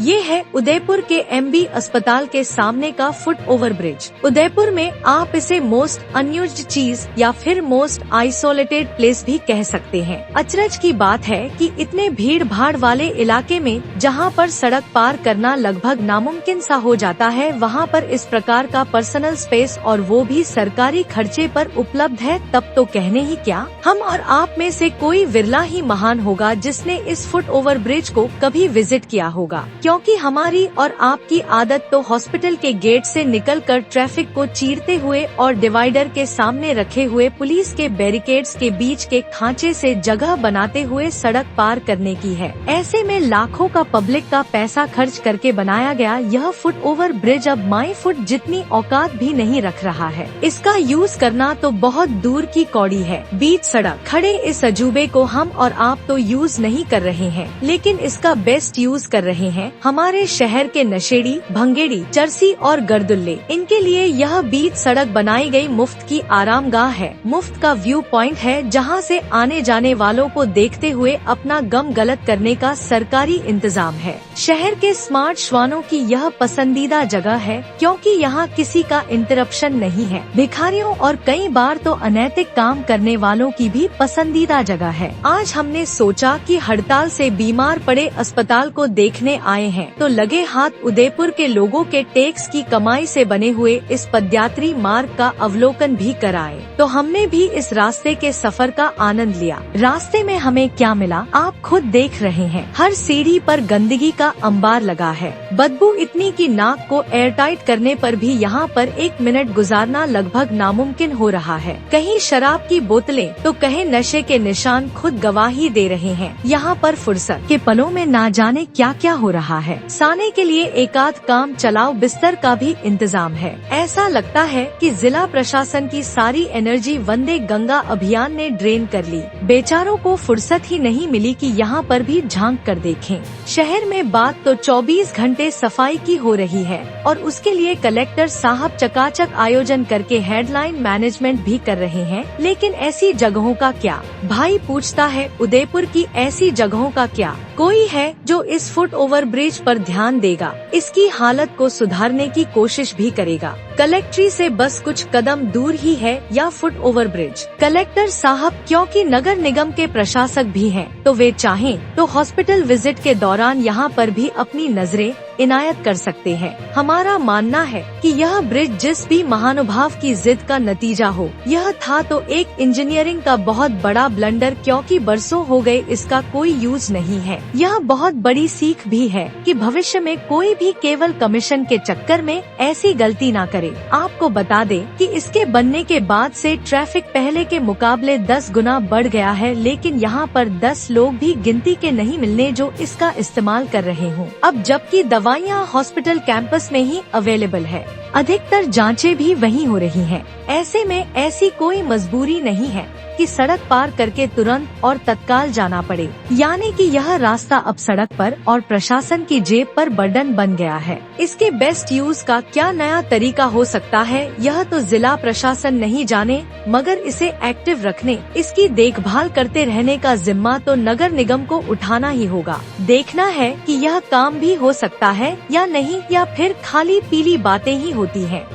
ये है उदयपुर के MB अस्पताल के सामने का फुट ओवर ब्रिज। उदयपुर में आप इसे मोस्ट अनयूज्ड चीज या फिर मोस्ट आइसोलेटेड प्लेस भी कह सकते हैं। अचरज की बात है कि इतने भीड़ भाड़ वाले इलाके में जहां पर सड़क पार करना लगभग नामुमकिन सा हो जाता है, वहां पर इस प्रकार का पर्सनल स्पेस और वो भी सरकारी खर्चे पर उपलब्ध है, तब तो कहने ही क्या। हम और आप में से कोई विरला ही महान होगा जिसने इस फुट ओवर ब्रिज को कभी विजिट किया होगा, क्योंकि हमारी और आपकी आदत तो हॉस्पिटल के गेट से निकलकर ट्रैफिक को चीरते हुए और डिवाइडर के सामने रखे हुए पुलिस के बैरिकेड्स के बीच के खांचे से जगह बनाते हुए सड़क पार करने की है। ऐसे में लाखों का पब्लिक का पैसा खर्च करके बनाया गया यह फुट ओवर ब्रिज अब माई फुट जितनी औकात भी नहीं रख रहा है। इसका यूज करना तो बहुत दूर की कौड़ी है। बीच सड़क खड़े इस अजूबे को हम और आप तो यूज नहीं कर रहे हैं, लेकिन इसका बेस्ट यूज कर रहे हैं हमारे शहर के नशेड़ी, भंगेड़ी, चरसी और गर्दुल्ले। इनके लिए यह बीच सड़क बनाई गई मुफ्त की आरामगाह है, मुफ्त का व्यू पॉइंट है, जहां से आने जाने वालों को देखते हुए अपना गम गलत करने का सरकारी इंतजाम है। शहर के स्मार्ट श्वानों की यह पसंदीदा जगह है, क्योंकि यहाँ किसी का इंटरप्शन नहीं है। भिखारियों और कई बार तो अनैतिक काम करने वालों की भी पसंदीदा जगह है। आज हमने सोचा कि हड़ताल से बीमार पड़े अस्पताल को देखने आए हैं, तो लगे हाथ उदयपुर के लोगों के टैक्स की कमाई से बने हुए इस पदयात्री मार्ग का अवलोकन भी कराए। तो हमने भी इस रास्ते के सफर का आनंद लिया। रास्ते में हमें क्या मिला आप खुद देख रहे हैं। हर सीढ़ी पर गंदगी का अंबार लगा है, बदबू इतनी कि नाक को एयरटाइट करने पर भी यहाँ पर 1 मिनट गुजारना लगभग नामुमकिन हो रहा है। कहीं शराब की बोतलें तो कहीं नशे के निशान खुद गवाही दे रहे हैं। यहाँ पर फुर्सत के पलों में ना जाने क्या क्या हो रहा है। साने के लिए एकाध काम चलाओ बिस्तर का भी इंतजाम है। ऐसा लगता है कि जिला प्रशासन की सारी एनर्जी वंदे गंगा अभियान ने ड्रेन कर ली। बेचारों को फुर्सत ही नहीं मिली कि यहाँ पर भी झांक कर देखें। शहर में बात तो 24 घंटे सफाई की हो रही है और उसके लिए कलेक्टर साहब चकाचक आयोजन करके हेडलाइन मैनेजमेंट भी कर रहे हैं, लेकिन ऐसी जगहों का क्या भाई पूछता है। उदयपुर की ऐसी जगहों का क्या कोई है जो इस फुट ओवर ब्रिज पर ध्यान देगा, इसकी हालत को सुधारने की कोशिश भी करेगा। कलेक्ट्री से बस कुछ कदम दूर ही है या फुट ओवर ब्रिज। कलेक्टर साहब क्योंकि नगर निगम के प्रशासक भी हैं, तो वे चाहें तो हॉस्पिटल विजिट के दौरान यहाँ पर भी अपनी नजरें इनायत कर सकते हैं। हमारा मानना है कि यह ब्रिज जिस भी महानुभाव की जिद का नतीजा हो, यह था तो एक इंजीनियरिंग का बहुत बड़ा ब्लंडर, क्योंकि बरसों हो गए इसका कोई यूज नहीं है। यह बहुत बड़ी सीख भी है कि भविष्य में कोई भी केवल कमीशन के चक्कर में ऐसी गलती ना करे। आपको बता दें कि इसके बनने के बाद से ट्रैफिक पहले के मुकाबले 10 गुना बढ़ गया है, लेकिन यहाँ पर 10 लोग भी गिनती के नहीं मिलने जो इसका इस्तेमाल कर रहे हों। अब जबकि दवाइयाँ हॉस्पिटल कैंपस में ही अवेलेबल है, अधिकतर जांचें भी वहीं हो रही हैं। ऐसे में ऐसी कोई मजबूरी नहीं है कि सड़क पार करके तुरंत और तत्काल जाना पड़े, यानी कि यह रास्ता अब सड़क पर और प्रशासन की जेब पर बर्डन बन गया है। इसके बेस्ट यूज का क्या नया तरीका हो सकता है, यह तो जिला प्रशासन नहीं जाने, मगर इसे एक्टिव रखने, इसकी देखभाल करते रहने का जिम्मा तो नगर निगम को उठाना ही होगा। देखना है कि यह काम भी हो सकता है या नहीं, या फिर खाली पीली बातें ही होती हैं।